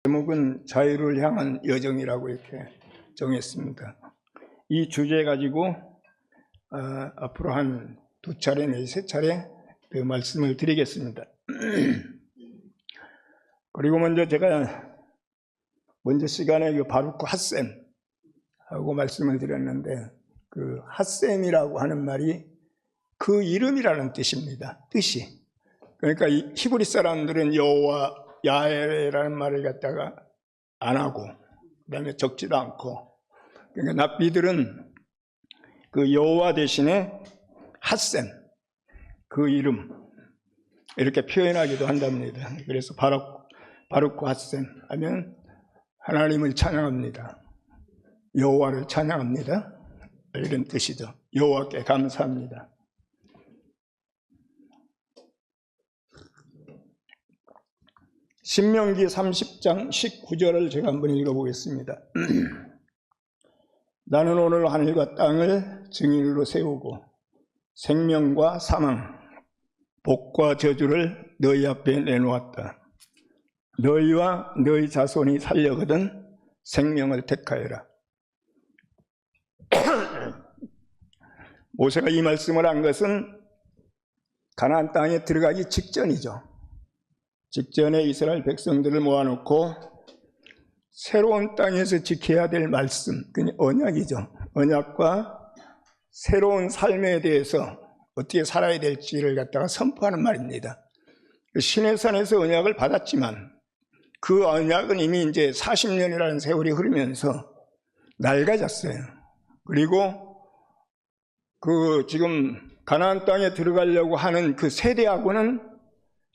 제목은 자유를 향한 여정이라고 이렇게 정했습니다. 이 주제 가지고 앞으로 한 2차례 내지 3차례 그 말씀을 드리겠습니다. 그리고 먼저 제가 시간에 그 바루크 핫셈하고 말씀을 드렸는데, 그 핫셈이라고 하는 말이 그 이름이라는 뜻입니다. 뜻이. 그러니까 이 히브리 사람들은 여호와 야훼라는 말을 갖다가 안 하고, 그 다음에 적지도 않고, 그러니까 납비들은 그 여호와 대신에 핫셈, 그 이름 이렇게 표현하기도 한답니다. 그래서 바루크 핫셈 하면 하나님을 찬양합니다, 여호와를 찬양합니다, 이런 뜻이죠. 여호와께 감사합니다. 신명기 30장 19절을 제가 한번 읽어보겠습니다. 나는 오늘 하늘과 땅을 증인으로 세우고 생명과 사망, 복과 저주를 너희 앞에 내놓았다. 너희와 너희 자손이 살려거든 생명을 택하여라. 모세가 이 말씀을 한 것은 가나안 땅에 들어가기 직전이죠. 직전에 이스라엘 백성들을 모아놓고 새로운 땅에서 지켜야 될 말씀, 언약이죠. 언약과 새로운 삶에 대해서 어떻게 살아야 될지를 갖다가 선포하는 말입니다. 시내산에서 언약을 받았지만 그 언약은 이미 이제 40년이라는 세월이 흐르면서 낡아졌어요. 그리고 그 지금 가나안 땅에 들어가려고 하는 그 세대하고는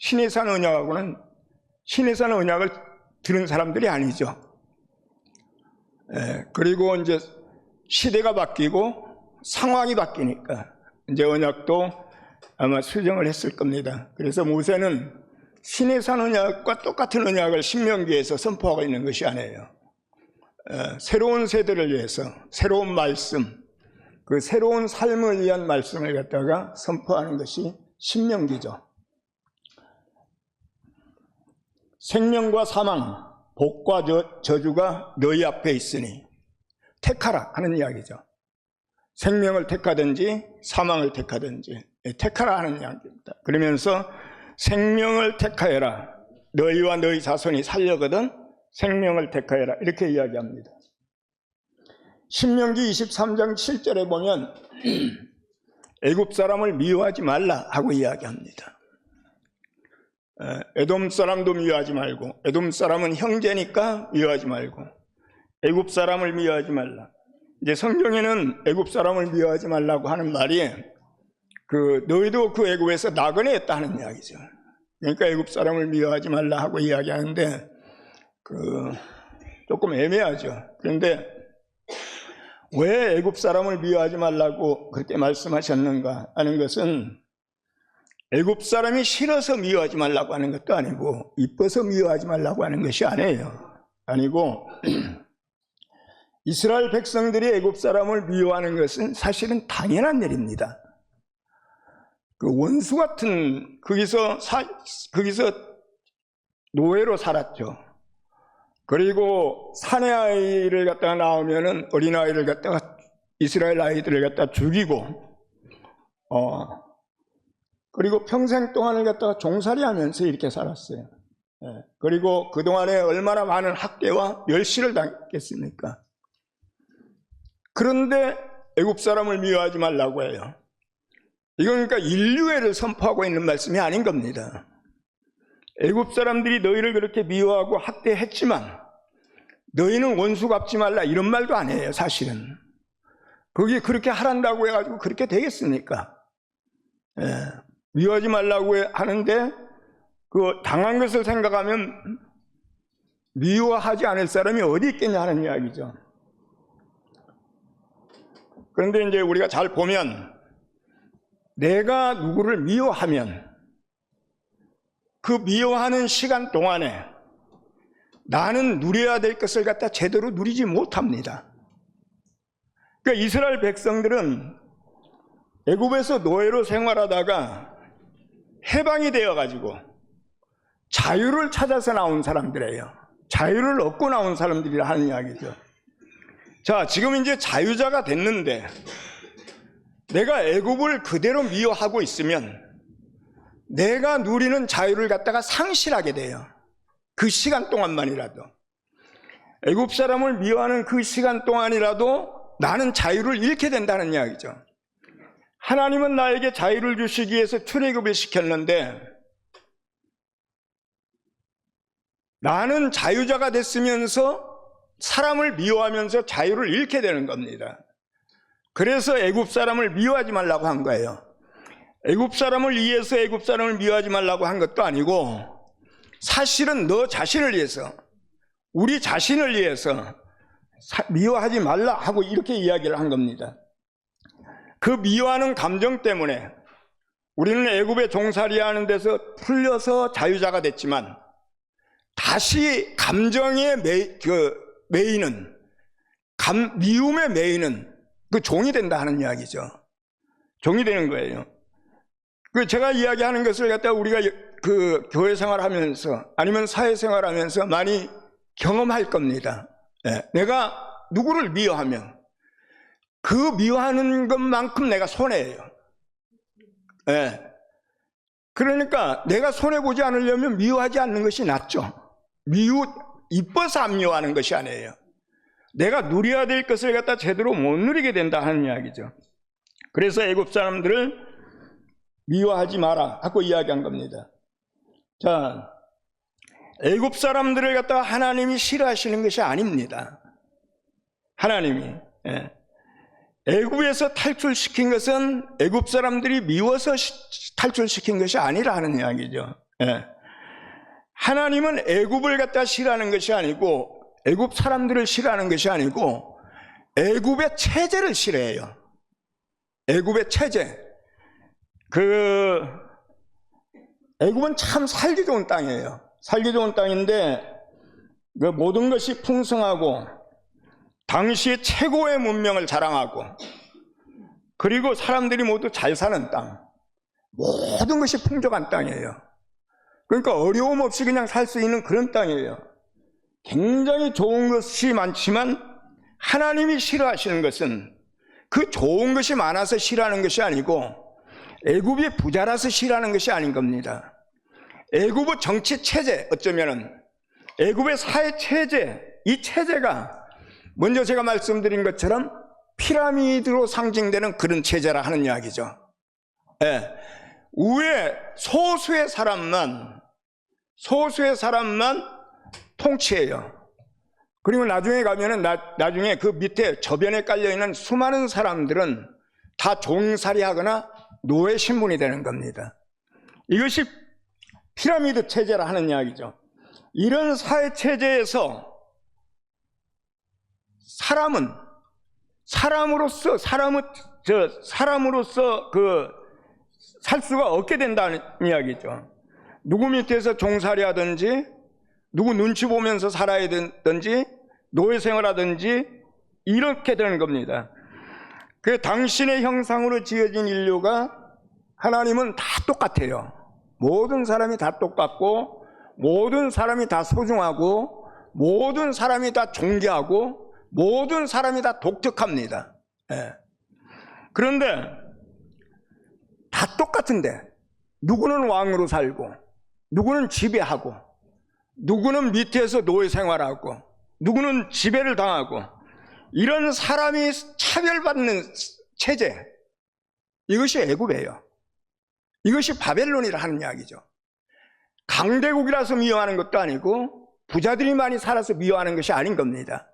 시내산 언약을 들은 사람들이 아니죠. 그리고 이제 시대가 바뀌고 상황이 바뀌니까 이제 언약도 아마 수정을 했을 겁니다. 그래서 모세는 시내산 언약과 똑같은 언약을 신명기에서 선포하고 있는 것이 아니에요. 새로운 세대를 위해서 새로운 말씀, 그 새로운 삶을 위한 말씀을 갖다가 선포하는 것이 신명기죠. 생명과 사망, 복과 저주가 너희 앞에 있으니 택하라 하는 이야기죠. 생명을 택하든지 사망을 택하든지 택하라 하는 이야기입니다. 그러면서 생명을 택하여라. 너희와 너희 자손이 살려거든 생명을 택하여라. 이렇게 이야기합니다. 신명기 23장 7절에 보면 애굽 사람을 미워하지 말라 하고 이야기합니다. 에돔 사람도 미워하지 말고, 에돔 사람은 형제니까 미워하지 말고, 애굽 사람을 미워하지 말라. 이제 성경에는 애굽 사람을 미워하지 말라고 하는 말이 너희도 그 애굽에서 나그네였다 하는 이야기죠. 그러니까 애굽 사람을 미워하지 말라 하고 이야기하는데 조금 애매하죠. 그런데 왜 애굽 사람을 미워하지 말라고 그렇게 말씀하셨는가 하는 것은 애굽 사람이 싫어서 미워하지 말라고 하는 것도 아니고 이뻐서 미워하지 말라고 하는 것이 아니고 이스라엘 백성들이 애굽 사람을 미워하는 것은 사실은 당연한 일입니다. 그 원수 같은 거기서 노예로 살았죠. 그리고 사내 아이를 갖다가 낳으면은 어린 아이를 갖다가 이스라엘 아이들을 갖다가 죽이고 그리고 평생 동안을 갖다가 종살이하면서 이렇게 살았어요. 그리고 그동안에 얼마나 많은 학대와 멸시를 당했겠습니까? 그런데 애굽 사람을 미워하지 말라고 해요. 이건 그러니까 인류애를 선포하고 있는 말씀이 아닌 겁니다. 애굽 사람들이 너희를 그렇게 미워하고 학대했지만 너희는 원수 갚지 말라 이런 말도 아니에요. 사실은 그게 그렇게 하란다고 해가지고 그렇게 되겠습니까? 미워하지 말라고 하는데 그 당한 것을 생각하면 미워하지 않을 사람이 어디 있겠냐 하는 이야기죠. 그런데 이제 우리가 잘 보면 내가 누구를 미워하면 그 미워하는 시간 동안에 나는 누려야 될 것을 갖다 제대로 누리지 못합니다. 그러니까 이스라엘 백성들은 애굽에서 노예로 생활하다가 해방이 되어가지고 자유를 찾아서 나온 사람들이에요. 자유를 얻고 나온 사람들이라 하는 이야기죠. 자, 지금 이제 자유자가 됐는데 내가 애굽을 그대로 미워하고 있으면 내가 누리는 자유를 갖다가 상실하게 돼요. 그 시간 동안만이라도. 애굽 사람을 미워하는 그 시간 동안이라도 나는 자유를 잃게 된다는 이야기죠. 하나님은 나에게 자유를 주시기 위해서 출애굽을 시켰는데 나는 자유자가 됐으면서 사람을 미워하면서 자유를 잃게 되는 겁니다. 그래서 애굽 사람을 미워하지 말라고 한 거예요. 애굽 사람을 위해서 애굽 사람을 미워하지 말라고 한 것도 아니고 사실은 너 자신을 위해서, 우리 자신을 위해서 미워하지 말라 하고 이렇게 이야기를 한 겁니다. 그 미워하는 감정 때문에 우리는 애굽의 종살이 하는 데서 풀려서 자유자가 됐지만 다시 감정의 메이는, 미움의 메이는 그 종이 된다 하는 이야기죠. 종이 되는 거예요. 제가 이야기하는 것을 갖다가 우리가 그 교회 생활하면서 아니면 사회 생활하면서 많이 경험할 겁니다. 내가 누구를 미워하면 그 미워하는 것만큼 내가 손해예요. 그러니까 내가 손해보지 않으려면 미워하지 않는 것이 낫죠. 이뻐서 안 미워하는 것이 아니에요. 내가 누려야 될 것을 갖다 제대로 못 누리게 된다 하는 이야기죠. 그래서 애굽 사람들을 미워하지 마라 하고 이야기한 겁니다. 자, 애굽 사람들을 갖다가 하나님이 싫어하시는 것이 아닙니다. 하나님이 애굽에서 탈출시킨 것은 애굽 사람들이 미워서 탈출시킨 것이 아니라 하는 이야기죠. 하나님은 애굽을 갖다 싫어하는 것이 아니고 애굽 사람들을 싫어하는 것이 아니고 애굽의 체제를 싫어해요. 애굽의 체제. 애굽은 참 살기 좋은 땅이에요. 살기 좋은 땅인데 그 모든 것이 풍성하고 당시의 최고의 문명을 자랑하고 그리고 사람들이 모두 잘 사는 땅, 모든 것이 풍족한 땅이에요. 그러니까 어려움 없이 그냥 살 수 있는 그런 땅이에요. 굉장히 좋은 것이 많지만 하나님이 싫어하시는 것은 그 좋은 것이 많아서 싫어하는 것이 아니고 애굽이 부자라서 싫어하는 것이 아닌 겁니다. 애굽의 정치 체제, 어쩌면은 애굽의 사회 체제, 이 체제가 먼저 제가 말씀드린 것처럼 피라미드로 상징되는 그런 체제라 하는 이야기죠. 위에 소수의 사람만 통치해요. 그리고 나중에 가면은 나중에 그 밑에 저변에 깔려있는 수많은 사람들은 다 종살이하거나 노예 신분이 되는 겁니다. 이것이 피라미드 체제라 하는 이야기죠. 이런 사회 체제에서 사람으로서 살 수가 없게 된다는 이야기죠. 누구 밑에서 종살이 하든지 누구 눈치 보면서 살아야 되든지 노예 생활하든지 이렇게 되는 겁니다. 그 당신의 형상으로 지어진 인류가 하나님은 다 똑같아요. 모든 사람이 다 똑같고 모든 사람이 다 소중하고 모든 사람이 다 존귀하고 모든 사람이 다 독특합니다. 그런데 다 똑같은데 누구는 왕으로 살고 누구는 지배하고 누구는 밑에서 노예 생활하고 누구는 지배를 당하고 이런 사람이 차별받는 체제, 이것이 애굽이에요. 이것이 바벨론이라 하는 이야기죠. 강대국이라서 미워하는 것도 아니고 부자들이 많이 살아서 미워하는 것이 아닌 겁니다.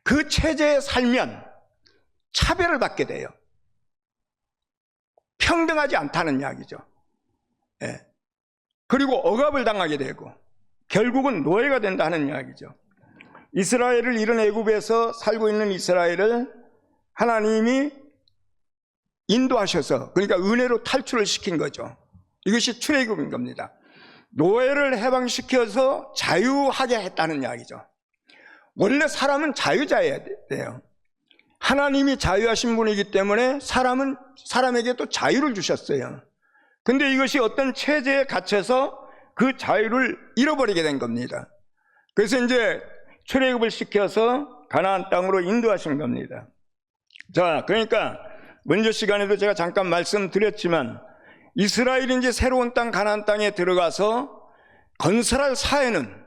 그 체제에 살면 차별을 받게 돼요. 평등하지 않다는 이야기죠. 그리고 억압을 당하게 되고 결국은 노예가 된다는 이야기죠. 이스라엘을 이런 애굽에서 살고 있는 이스라엘을 하나님이 인도하셔서, 그러니까 은혜로 탈출을 시킨 거죠. 이것이 출애굽인 겁니다. 노예를 해방시켜서 자유하게 했다는 이야기죠. 원래 사람은 자유자여야 돼요. 하나님이 자유하신 분이기 때문에 사람에게 또 자유를 주셨어요. 근데 이것이 어떤 체제에 갇혀서 그 자유를 잃어버리게 된 겁니다. 그래서 이제 출애굽을 시켜서 가나안 땅으로 인도하신 겁니다. 자, 그러니까 먼저 시간에도 제가 잠깐 말씀드렸지만 이스라엘이 이제 새로운 땅 가나안 땅에 들어가서 건설할 사회는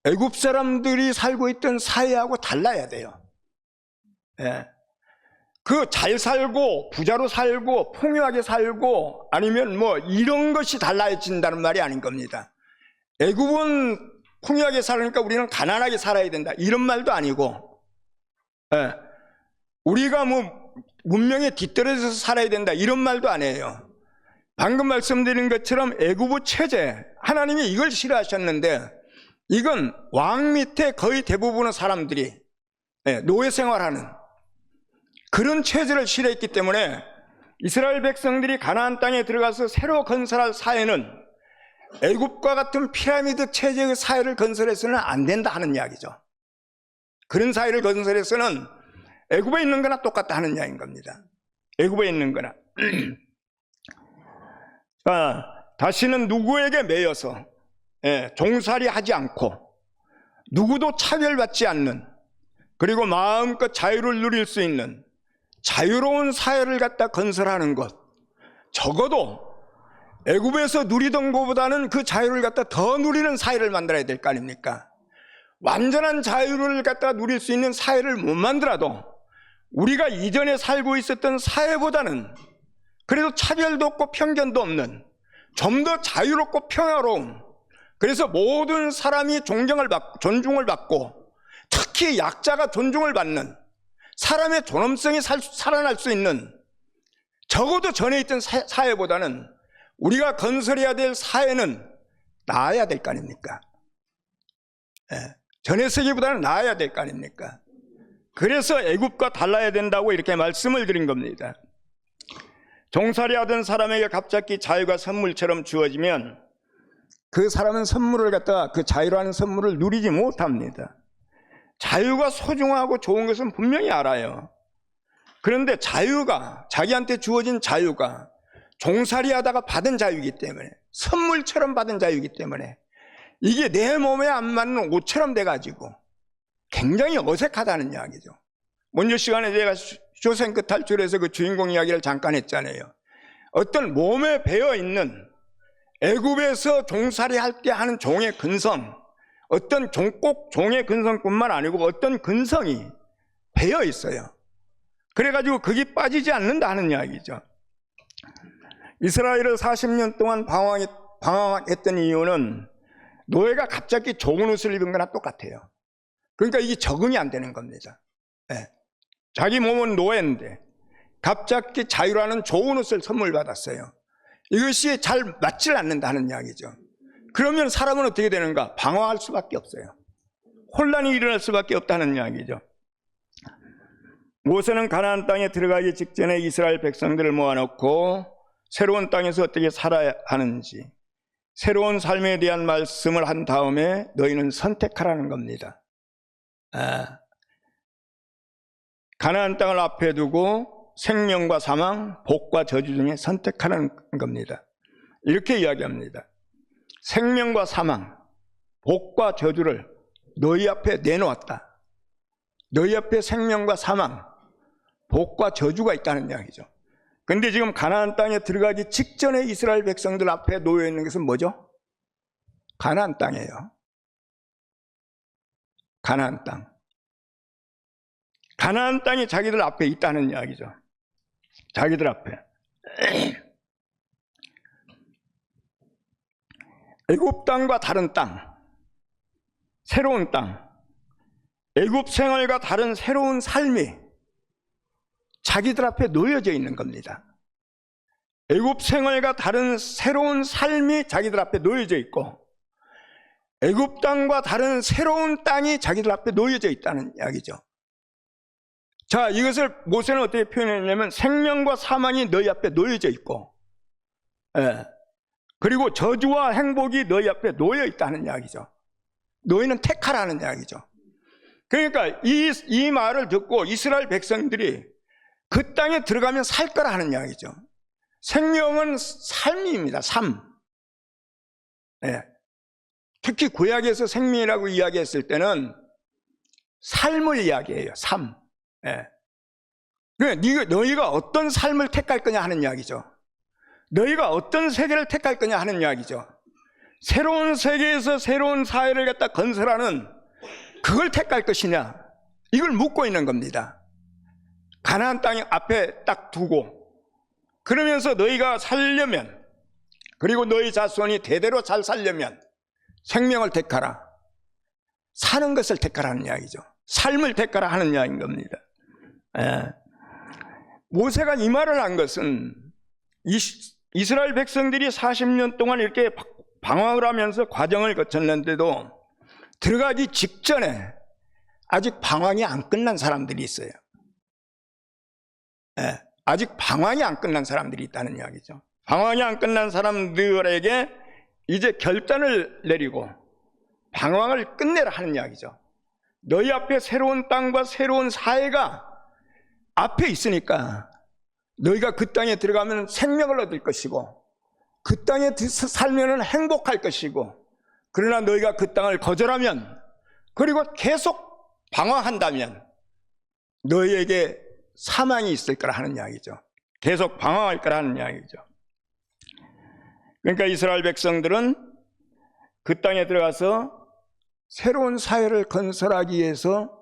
애굽 사람들이 살고 있던 사회하고 달라야 돼요. 예. 그 잘 살고 부자로 살고 풍요하게 살고 아니면 뭐 이런 것이 달라진다는 말이 아닌 겁니다. 애굽은 풍요하게 살으니까 우리는 가난하게 살아야 된다 이런 말도 아니고, 예. 우리가 뭐 문명에 뒤떨어져서 살아야 된다 이런 말도 아니에요. 방금 말씀드린 것처럼 애굽의 체제, 하나님이 이걸 싫어하셨는데 이건 왕 밑에 거의 대부분의 사람들이 노예 생활하는 그런 체제를 싫어했기 때문에 이스라엘 백성들이 가나안 땅에 들어가서 새로 건설할 사회는 애굽과 같은 피라미드 체제의 사회를 건설해서는 안 된다 하는 이야기죠. 그런 사회를 건설해서는 애굽에 있는 거나 똑같다 하는 이야기인 겁니다. 애굽에 있는 거나. 다시는 누구에게 매여서 종살이 하지 않고 누구도 차별받지 않는, 그리고 마음껏 자유를 누릴 수 있는 자유로운 사회를 갖다 건설하는 것, 적어도 애굽에서 누리던 것보다는 그 자유를 갖다 더 누리는 사회를 만들어야 될 거 아닙니까? 완전한 자유를 갖다 누릴 수 있는 사회를 못 만들어도 우리가 이전에 살고 있었던 사회보다는 그래도 차별도 없고 편견도 없는 좀 더 자유롭고 평화로운, 그래서 모든 사람이 존중을 받고 특히 약자가 존중을 받는 사람의 존엄성이 살아날 수 있는, 적어도 전에 있던 사회보다는 우리가 건설해야 될 사회는 나아야 될 거 아닙니까? 전의 세계보다는 나아야 될 거 아닙니까? 그래서 애굽과 달라야 된다고 이렇게 말씀을 드린 겁니다. 종살이 하던 사람에게 갑자기 자유가 선물처럼 주어지면 그 사람은 선물을 갖다가 그 자유라는 선물을 누리지 못합니다. 자유가 소중하고 좋은 것은 분명히 알아요. 그런데 자유가, 자기한테 주어진 자유가 종살이 하다가 받은 자유이기 때문에, 선물처럼 받은 자유이기 때문에 이게 내 몸에 안 맞는 옷처럼 돼가지고 굉장히 어색하다는 이야기죠. 먼저 시간에 제가 쇼생크 탈출에서 그 주인공 이야기를 잠깐 했잖아요. 어떤 몸에 배어있는 애굽에서 종살이 할 때 하는 종의 근성, 어떤 꼭 종의 근성뿐만 아니고 어떤 근성이 배어 있어요. 그래가지고 그게 빠지지 않는다 하는 이야기죠. 이스라엘을 40년 동안 방황했던 이유는 노예가 갑자기 좋은 옷을 입은 거나 똑같아요. 그러니까 이게 적응이 안 되는 겁니다. 자기 몸은 노예인데 갑자기 자유라는 좋은 옷을 선물 받았어요. 이것이 잘 맞질 않는다 하는 이야기죠. 그러면 사람은 어떻게 되는가? 방황할 수밖에 없어요. 혼란이 일어날 수밖에 없다는 이야기죠. 모세는 가나안 땅에 들어가기 직전에 이스라엘 백성들을 모아놓고 새로운 땅에서 어떻게 살아야 하는지, 새로운 삶에 대한 말씀을 한 다음에 너희는 선택하라는 겁니다. 가나안 땅을 앞에 두고 생명과 사망, 복과 저주 중에 선택하라는 겁니다. 이렇게 이야기합니다. 생명과 사망, 복과 저주를 너희 앞에 내놓았다. 너희 앞에 생명과 사망, 복과 저주가 있다는 이야기죠. 그런데 지금 가나안 땅에 들어가기 직전에 이스라엘 백성들 앞에 놓여 있는 것은 뭐죠? 가나안 땅이에요. 가나안 땅. 가나안 땅이 자기들 앞에 있다는 이야기죠. 자기들 앞에. 애굽 땅과 다른 땅, 새로운 땅, 애굽 생활과 다른 새로운 삶이 자기들 앞에 놓여져 있는 겁니다. 애굽 생활과 다른 새로운 삶이 자기들 앞에 놓여져 있고, 애굽 땅과 다른 새로운 땅이 자기들 앞에 놓여져 있다는 이야기죠. 자, 이것을 모세는 어떻게 표현했냐면 생명과 사망이 너희 앞에 놓여져 있고, 그리고 저주와 행복이 너희 앞에 놓여 있다는 이야기죠. 너희는 택하라는 이야기죠. 그러니까 이 말을 듣고 이스라엘 백성들이 그 땅에 들어가면 살 거라 하는 이야기죠. 생명은 삶입니다. 삶. 특히 구약에서 생명이라고 이야기했을 때는 삶을 이야기해요. 삶. 예. 그러니까 너희가 어떤 삶을 택할 거냐 하는 이야기죠. 너희가 어떤 세계를 택할 거냐 하는 이야기죠. 새로운 세계에서 새로운 사회를 갖다 건설하는 그걸 택할 것이냐, 이걸 묻고 있는 겁니다. 가나안 땅 앞에 딱 두고, 그러면서 너희가 살려면, 그리고 너희 자손이 대대로 잘 살려면 생명을 택하라, 사는 것을 택하라는 이야기죠. 삶을 택하라 하는 이야기인 겁니다. 예. 모세가 이 말을 한 것은 이스라엘 백성들이 40년 동안 이렇게 방황을 하면서 과정을 거쳤는데도 들어가기 직전에 아직 방황이 안 끝난 사람들이 있어요. 예, 아직 방황이 안 끝난 사람들이 있다는 이야기죠. 방황이 안 끝난 사람들에게 이제 결단을 내리고 방황을 끝내라 하는 이야기죠. 너희 앞에 새로운 땅과 새로운 사회가 앞에 있으니까 너희가 그 땅에 들어가면 생명을 얻을 것이고 그 땅에 살면 행복할 것이고, 그러나 너희가 그 땅을 거절하면, 그리고 계속 방황한다면 너희에게 사망이 있을 거라 하는 이야기죠. 계속 방황할 거라 하는 이야기죠. 그러니까 이스라엘 백성들은 그 땅에 들어가서 새로운 사회를 건설하기 위해서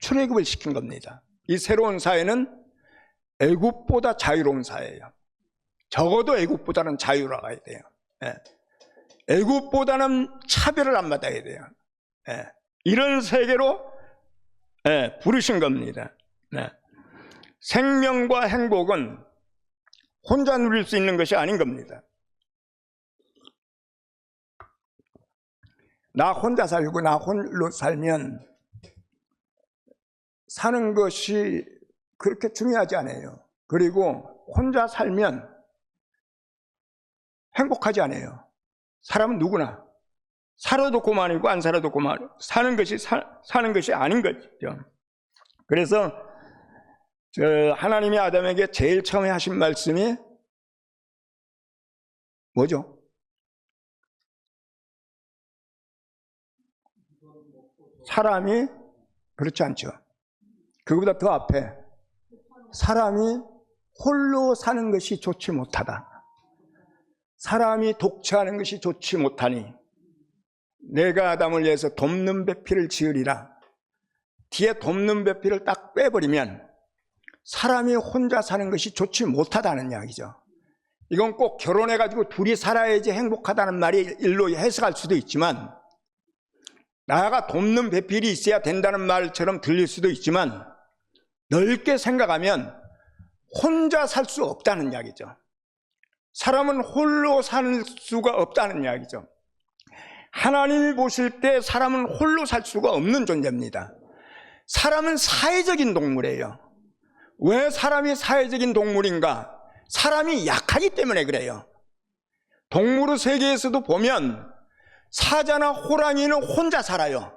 출애굽을 시킨 겁니다. 이 새로운 사회는 애굽보다 자유로운 사회예요. 적어도 애굽보다는 자유로워야 돼요. 예. 애굽보다는 차별을 안 받아야 돼요. 예. 이런 세계로 부르신 겁니다. 네. 생명과 행복은 혼자 누릴 수 있는 것이 아닌 겁니다. 나 혼자 살고 나 홀로 살면 사는 것이 그렇게 중요하지 않아요. 그리고 혼자 살면 행복하지 않아요. 사람은 누구나 살아도 고만이고 안 살아도 고만, 사는 것이 아닌 거죠. 그래서 하나님이 아담에게 제일 처음에 하신 말씀이 뭐죠? 사람이, 그렇지 않죠. 그거보다 더 앞에 사람이 홀로 사는 것이 좋지 못하다. 사람이 독처하는 것이 좋지 못하니 내가 아담을 위해서 돕는 배필을 지으리라. 뒤에 돕는 배필을 딱 빼버리면 사람이 혼자 사는 것이 좋지 못하다는 이야기죠. 이건 꼭 결혼해가지고 둘이 살아야지 행복하다는 말이 일로 해석할 수도 있지만, 나가 돕는 배필이 있어야 된다는 말처럼 들릴 수도 있지만, 넓게 생각하면 혼자 살 수 없다는 이야기죠. 사람은 홀로 살 수가 없다는 이야기죠. 하나님이 보실 때 사람은 홀로 살 수가 없는 존재입니다. 사람은 사회적인 동물이에요. 왜 사람이 사회적인 동물인가? 사람이 약하기 때문에 그래요. 동물의 세계에서도 보면 사자나 호랑이는 혼자 살아요.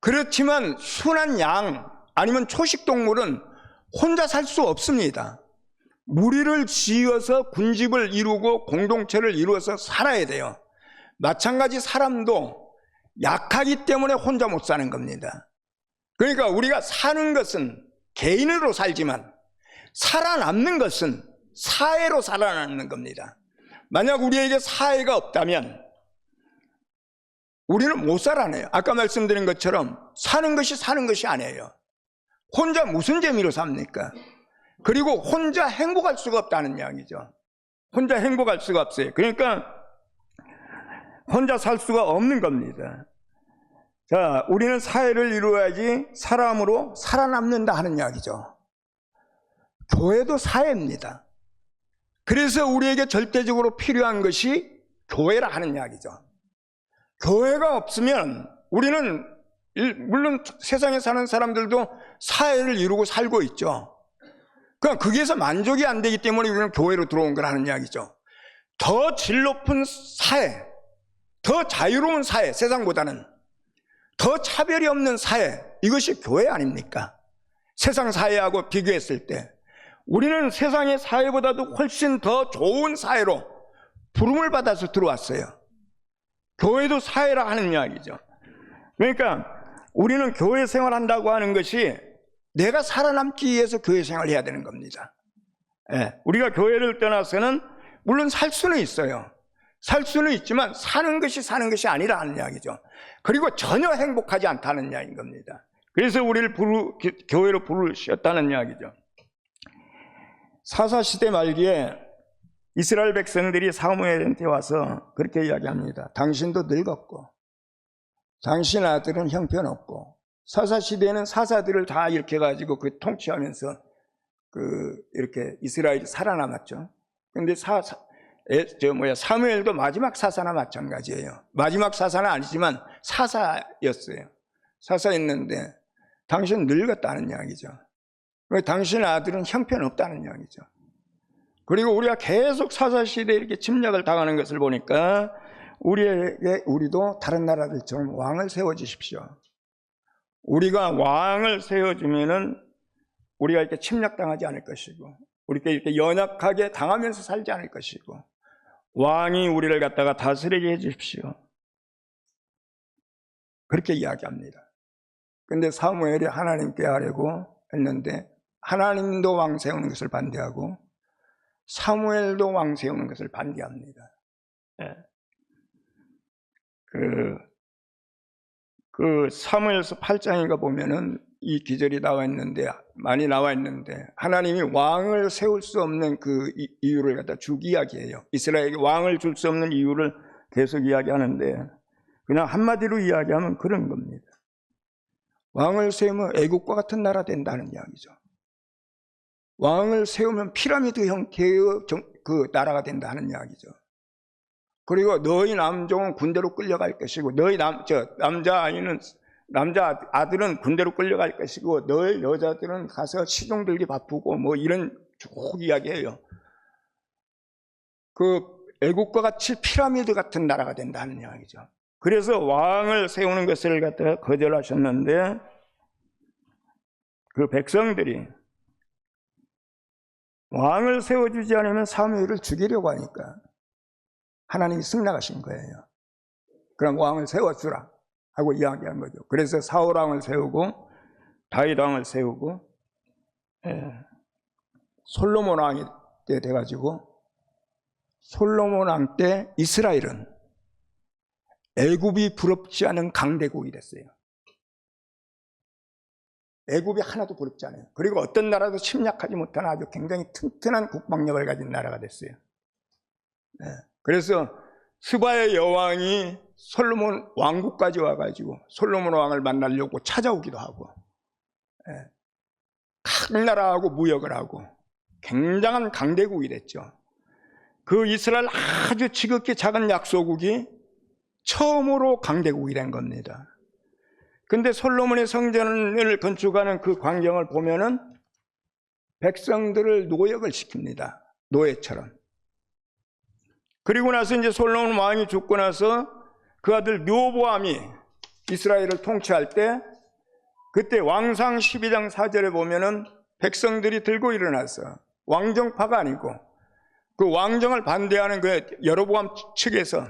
그렇지만 순한 양 아니면 초식 동물은 혼자 살 수 없습니다. 무리를 지어서 군집을 이루고 공동체를 이루어서 살아야 돼요. 마찬가지 사람도 약하기 때문에 혼자 못 사는 겁니다. 그러니까 우리가 사는 것은 개인으로 살지만 살아남는 것은 사회로 살아남는 겁니다. 만약 우리에게 사회가 없다면 우리는 못 살아내요. 아까 말씀드린 것처럼 사는 것이 아니에요. 혼자 무슨 재미로 삽니까? 그리고 혼자 행복할 수가 없다는 이야기죠. 혼자 행복할 수가 없어요. 그러니까 혼자 살 수가 없는 겁니다. 자, 우리는 사회를 이루어야지 사람으로 살아남는다 하는 이야기죠. 교회도 사회입니다. 그래서 우리에게 절대적으로 필요한 것이 교회라 하는 이야기죠. 교회가 없으면 우리는 물론 세상에 사는 사람들도 사회를 이루고 살고 있죠. 그러니까 거기에서 만족이 안 되기 때문에 우리는 교회로 들어온 거라는 이야기죠. 더 질 높은 사회, 더 자유로운 사회, 세상보다는 더 차별이 없는 사회, 이것이 교회 아닙니까? 세상 사회하고 비교했을 때 우리는 세상의 사회보다도 훨씬 더 좋은 사회로 부름을 받아서 들어왔어요. 교회도 사회라 하는 이야기죠. 그러니까 우리는 교회 생활한다고 하는 것이 내가 살아남기 위해서 교회 생활을 해야 되는 겁니다. 예, 우리가 교회를 떠나서는 물론 살 수는 있어요. 살 수는 있지만 사는 것이 아니라 하는 이야기죠. 그리고 전혀 행복하지 않다는 이야기인 겁니다. 그래서 우리를 교회로 부르셨다는 이야기죠. 사사시대 말기에 이스라엘 백성들이 사무엘한테 와서 그렇게 이야기합니다. 당신도 늙었고 당신 아들은 형편없고, 사사시대에는 사사들을 다 이렇게 가지고 그 통치하면서 이렇게 이스라엘이 살아남았죠. 근데 사무엘도 마지막 사사나 마찬가지예요. 마지막 사사는 아니지만 사사였어요. 사사였는데 당신 늙었다는 이야기죠. 당신 아들은 형편없다는 이야기죠. 그리고 우리가 계속 사사시대에 이렇게 침략을 당하는 것을 보니까 우리도 다른 나라들처럼 왕을 세워주십시오. 우리가 왕을 세워주면은 우리가 이렇게 침략당하지 않을 것이고, 우리가 이렇게 연약하게 당하면서 살지 않을 것이고, 왕이 우리를 갖다가 다스리게 해주십시오. 그렇게 이야기합니다. 근데 사무엘이 하나님께 하려고 했는데 하나님도 왕 세우는 것을 반대하고 사무엘도 왕 세우는 것을 반대합니다. 예. 사무엘서 8장인가 보면은 이 기절이 많이 나와 있는데 하나님이 왕을 세울 수 없는 그 이유를 갖다 쭉 이야기해요. 이스라엘에게 왕을 줄 수 없는 이유를 계속 이야기하는데, 그냥 한마디로 이야기하면 그런 겁니다. 왕을 세우면 애국과 같은 나라 된다는 이야기죠. 왕을 세우면 피라미드 형태의 그 나라가 된다 하는 이야기죠. 그리고 너희 남종은 군대로 끌려갈 것이고, 너희 남자 아들은 군대로 끌려갈 것이고, 너희 여자들은 가서 시종 들기 바쁘고, 뭐 이런 쭉 이야기해요. 그 애국과 같이 피라미드 같은 나라가 된다 하는 이야기죠. 그래서 왕을 세우는 것을 갖다가 거절하셨는데, 그 백성들이 왕을 세워주지 않으면 사무엘을 죽이려고 하니까 하나님이 승낙하신 거예요. 그럼 왕을 세워주라 하고 이야기한 거죠. 그래서 사울 왕을 세우고 다윗 왕을 세우고 솔로몬 왕이 때 돼가지고, 솔로몬 왕 때 이스라엘은 애굽이 부럽지 않은 강대국이 됐어요. 애굽이 하나도 부럽지 않아요. 그리고 어떤 나라도 침략하지 못하는 아주 굉장히 튼튼한 국방력을 가진 나라가 됐어요. 그래서 스바의 여왕이 솔로몬 왕국까지 와가지고 솔로몬 왕을 만나려고 찾아오기도 하고, 각 나라하고 무역을 하고 굉장한 강대국이 됐죠. 그 이스라엘 아주 지극히 작은 약소국이 처음으로 강대국이 된 겁니다. 근데 솔로몬의 성전을 건축하는 그 광경을 보면은 백성들을 노역을 시킵니다. 노예처럼. 그리고 나서 이제 솔로몬 왕이 죽고 나서 그 아들 르호보암이 이스라엘을 통치할 때, 그때 왕상 12장 4절에 보면은 백성들이 들고 일어나서, 왕정파가 아니고 그 왕정을 반대하는 그 여로보암 측에서,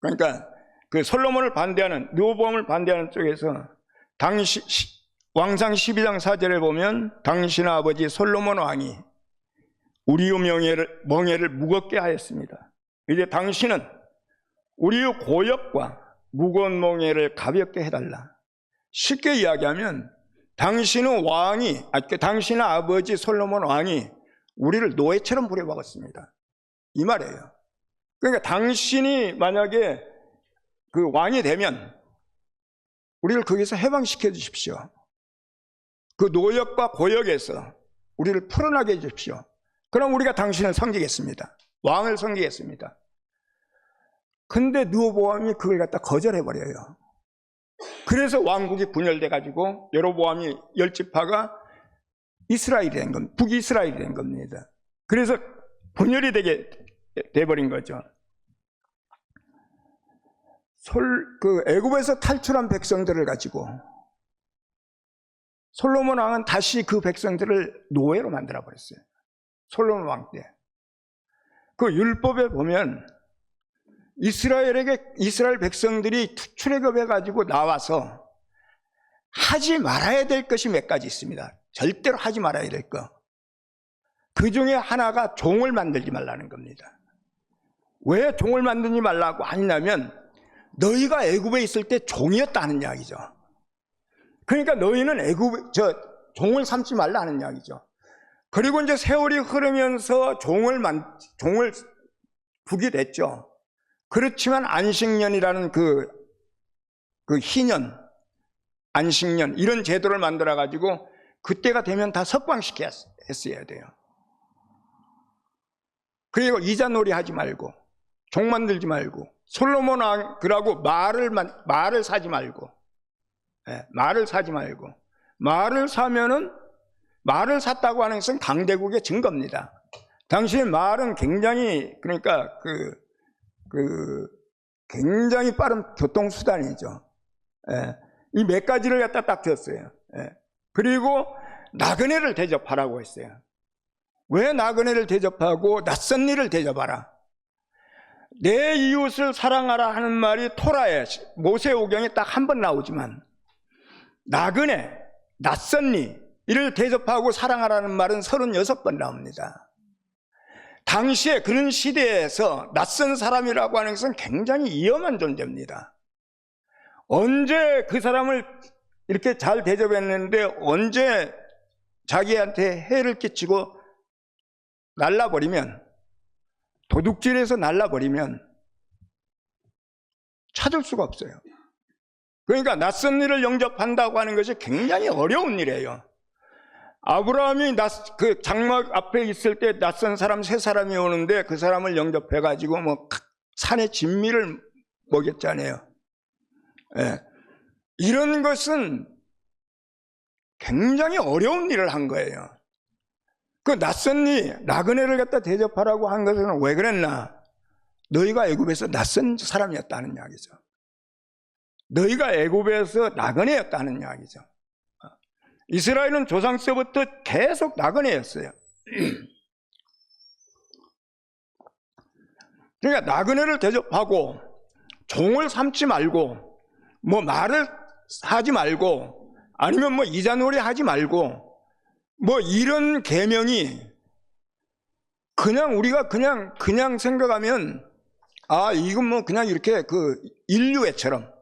그러니까 그 솔로몬을 반대하는, 르호보암을 반대하는 쪽에서 왕상 12장 4절에 보면 당신 아버지 솔로몬 왕이 우리의 멍에를 무겁게 하였습니다. 이제 당신은 우리의 고역과 무거운 멍에를 가볍게 해달라. 쉽게 이야기하면 당신의 당신의 아버지 솔로몬 왕이 우리를 노예처럼 부려먹었습니다. 이 말이에요. 그러니까 당신이 만약에 그 왕이 되면 우리를 거기서 해방시켜 주십시오. 그 노역과 고역에서 우리를 풀어나게 해 주십시오. 그럼 우리가 당신을 섬기겠습니다. 왕을 섬기겠습니다. 근데 르호보암이 그걸 갖다 거절해버려요. 그래서 왕국이 분열돼 가지고 여로보암이 10지파가 이스라엘이 된 겁니다. 북이스라엘이 된 겁니다. 그래서 분열이 되게 돼버린 거죠. 애굽에서 탈출한 백성들을 가지고 솔로몬 왕은 다시 그 백성들을 노예로 만들어 버렸어요. 솔로몬 왕 때. 그 율법에 보면 이스라엘 백성들이 출애굽해 가지고 나와서 하지 말아야 될 것이 몇 가지 있습니다. 절대로 하지 말아야 될 것. 그 중에 하나가 종을 만들지 말라는 겁니다. 왜 종을 만들지 말라고 하냐면 너희가 애굽에 있을 때 종이었다는 이야기죠. 그러니까 너희는 종을 삼지 말라는 이야기죠. 그리고 이제 세월이 흐르면서 종을 두게 됐죠. 그렇지만 안식년이라는 그 희년, 안식년 이런 제도를 만들어 가지고 그때가 되면 다 석방시켰어야 돼요. 그리고 이자놀이 하지 말고 종 만들지 말고 솔로몬 왕그라고 말을 사지 말고, 말을 사지 말고, 말을 사면은 말을 샀다고 하는 것은 강대국의 증거입니다. 당시 말은 굉장히 그러니까 굉장히 빠른 교통수단이죠. 이 몇 가지를 갖다 딱 줬어요. 그리고 나그네를 대접하라고 했어요. 왜 나그네를 대접하고 낯선 이를 대접하라? 내 이웃을 사랑하라 하는 말이 토라에 모세오경에 딱 한 번 나오지만 나그네, 낯선 이를 대접하고 사랑하라는 말은 36번 나옵니다. 당시에 그런 시대에서 낯선 사람이라고 하는 것은 굉장히 위험한 존재입니다. 언제 그 사람을 이렇게 잘 대접했는데 언제 자기한테 해를 끼치고 날라버리면, 도둑질해서 날라버리면 찾을 수가 없어요. 그러니까 낯선 일을 영접한다고 하는 것이 굉장히 어려운 일이에요. 아브라함이 그 장막 앞에 있을 때 낯선 사람 3사람이 오는데 그 사람을 영접해가지고 산의 진미를 먹였잖아요. 이런 것은 굉장히 어려운 일을 한 거예요. 그 낯선 나그네를 갖다 대접하라고 한 것은 왜 그랬나? 너희가 애굽에서 낯선 사람이었다는 이야기죠. 너희가 애굽에서 나그네였다는 이야기죠. 이스라엘은 조상 때부터 계속 나그네였어요. 그러니까 나그네를 대접하고 종을 삼지 말고 말을 하지 말고 아니면 이자놀이 하지 말고 이런 계명이 그냥 우리가 그냥 생각하면 이건 그냥 이렇게 인류애처럼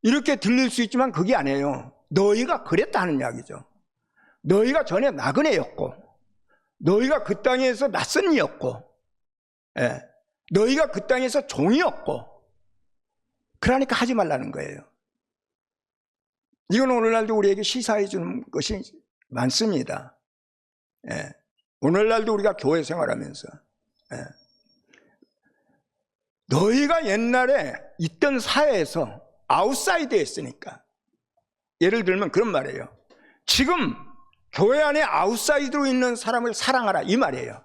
이렇게 들릴 수 있지만 그게 아니에요. 너희가 그랬다는 이야기죠. 너희가 전에 나그네였고 너희가 그 땅에서 낯선 이였고 너희가 그 땅에서 종이었고 그러니까 하지 말라는 거예요. 이건 오늘날도 우리에게 시사해 주는 것이 많습니다. 오늘날도 우리가 교회 생활하면서 너희가 옛날에 있던 사회에서 아웃사이드였으니까, 예를 들면 그런 말이에요. 지금 교회 안에 아웃사이드로 있는 사람을 사랑하라 이 말이에요.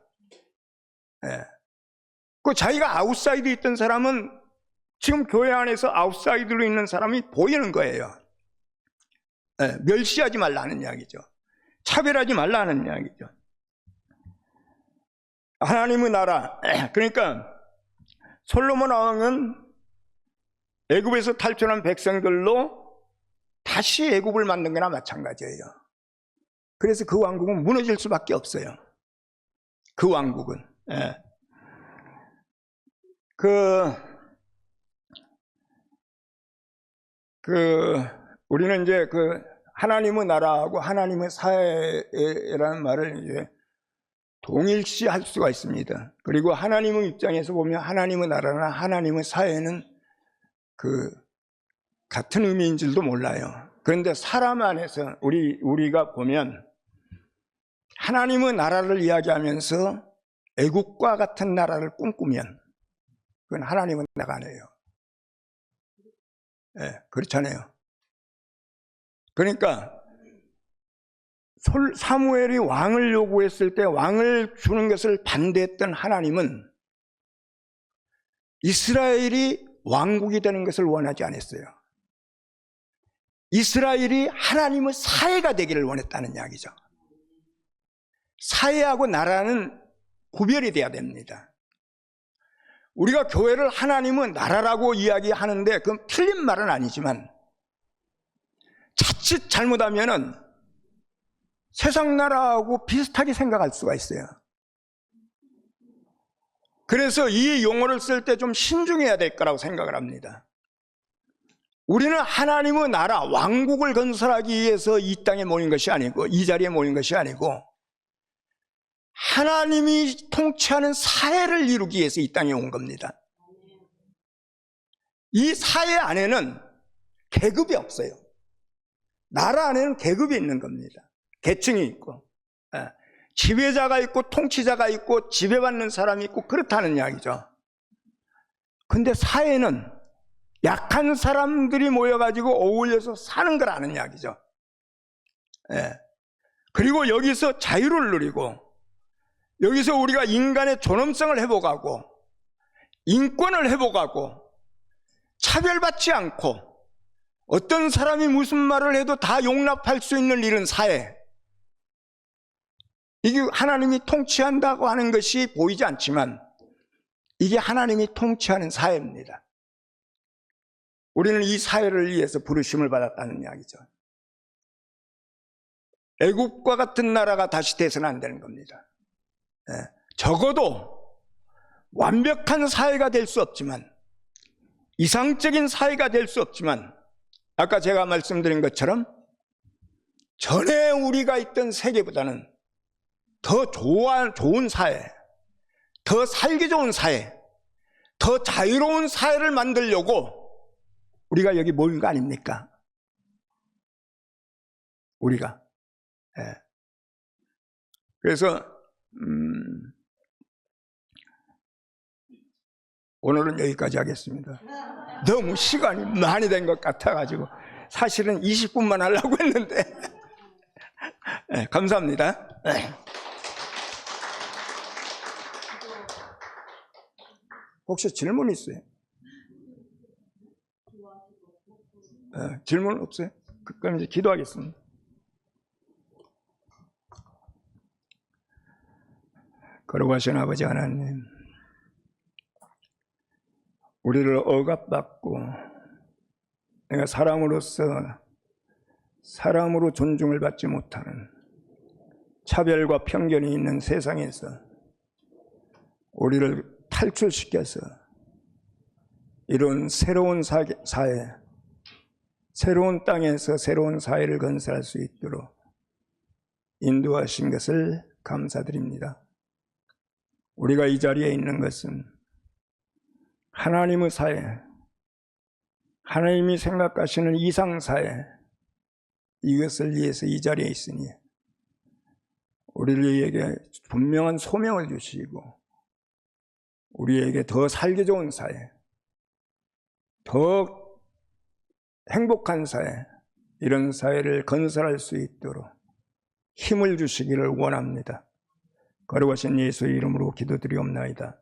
그 자기가 아웃사이드에 있던 사람은 지금 교회 안에서 아웃사이드로 있는 사람이 보이는 거예요. 멸시하지 말라는 이야기죠. 차별하지 말라는 이야기죠. 하나님의 나라, 그러니까 솔로몬 왕은 애굽에서 탈출한 백성들로 다시 애굽을 만든 거나 마찬가지예요. 그래서 그 왕국은 무너질 수밖에 없어요. 그 왕국은. 우리는 이제 하나님의 나라하고 하나님의 사회라는 말을 이제 동일시할 수가 있습니다. 그리고 하나님의 입장에서 보면 하나님의 나라나 하나님의 사회는 같은 의미인 줄도 몰라요. 그런데 사람 안에서 우리가 보면 하나님의 나라를 이야기하면서 애국과 같은 나라를 꿈꾸면 그건 하나님의 나라가 아니에요. 그렇잖아요. 그러니까 사무엘이 왕을 요구했을 때 왕을 주는 것을 반대했던 하나님은 이스라엘이 왕국이 되는 것을 원하지 않았어요. 이스라엘이 하나님의 사회가 되기를 원했다는 이야기죠. 사회하고 나라는 구별이 돼야 됩니다. 우리가 교회를 하나님은 나라라고 이야기하는데 그건 틀린 말은 아니지만 자칫 잘못하면은 세상 나라하고 비슷하게 생각할 수가 있어요. 그래서 이 용어를 쓸 때 좀 신중해야 될 거라고 생각을 합니다. 우리는 하나님의 나라, 왕국을 건설하기 위해서 이 땅에 모인 것이 아니고, 이 자리에 모인 것이 아니고, 하나님이 통치하는 사회를 이루기 위해서 이 땅에 온 겁니다. 이 사회 안에는 계급이 없어요. 나라 안에는 계급이 있는 겁니다. 계층이 있고, 지배자가 있고 통치자가 있고 지배받는 사람이 있고 그렇다는 이야기죠. 근데 사회는 약한 사람들이 모여가지고 어울려서 사는 거라는 이야기죠. 그리고 여기서 자유를 누리고, 여기서 우리가 인간의 존엄성을 회복하고 인권을 회복하고 차별받지 않고 어떤 사람이 무슨 말을 해도 다 용납할 수 있는 이런 사회, 이게 하나님이 통치한다고 하는 것이 보이지 않지만 이게 하나님이 통치하는 사회입니다. 우리는 이 사회를 위해서 부르심을 받았다는 이야기죠. 애국과 같은 나라가 다시 돼서는 안 되는 겁니다. 적어도 완벽한 사회가 될 수 없지만, 이상적인 사회가 될 수 없지만, 아까 제가 말씀드린 것처럼 전에 우리가 있던 세계보다는 더 좋은 사회, 더 살기 좋은 사회, 더 자유로운 사회를 만들려고 우리가 여기 모인 거 아닙니까? 우리가. 그래서 오늘은 여기까지 하겠습니다. 너무 시간이 많이 된 것 같아가지고 사실은 20분만 하려고 했는데 감사합니다. 혹시 질문 있어요? 질문 없어요? 그럼 이제 기도하겠습니다. 거룩하신 아버지 하나님, 우리를 억압받고 내가 사람으로서 사람으로 존중을 받지 못하는 차별과 편견이 있는 세상에서 우리를 탈출시켜서 이런 새로운 사회, 새로운 땅에서 새로운 사회를 건설할 수 있도록 인도하신 것을 감사드립니다. 우리가 이 자리에 있는 것은 하나님의 사회, 하나님이 생각하시는 이상사회, 이것을 위해서 이 자리에 있으니 우리에게 분명한 소명을 주시고 우리에게 더 살기 좋은 사회, 더 행복한 사회, 이런 사회를 건설할 수 있도록 힘을 주시기를 원합니다. 거룩하신 예수의 이름으로 기도드리옵나이다.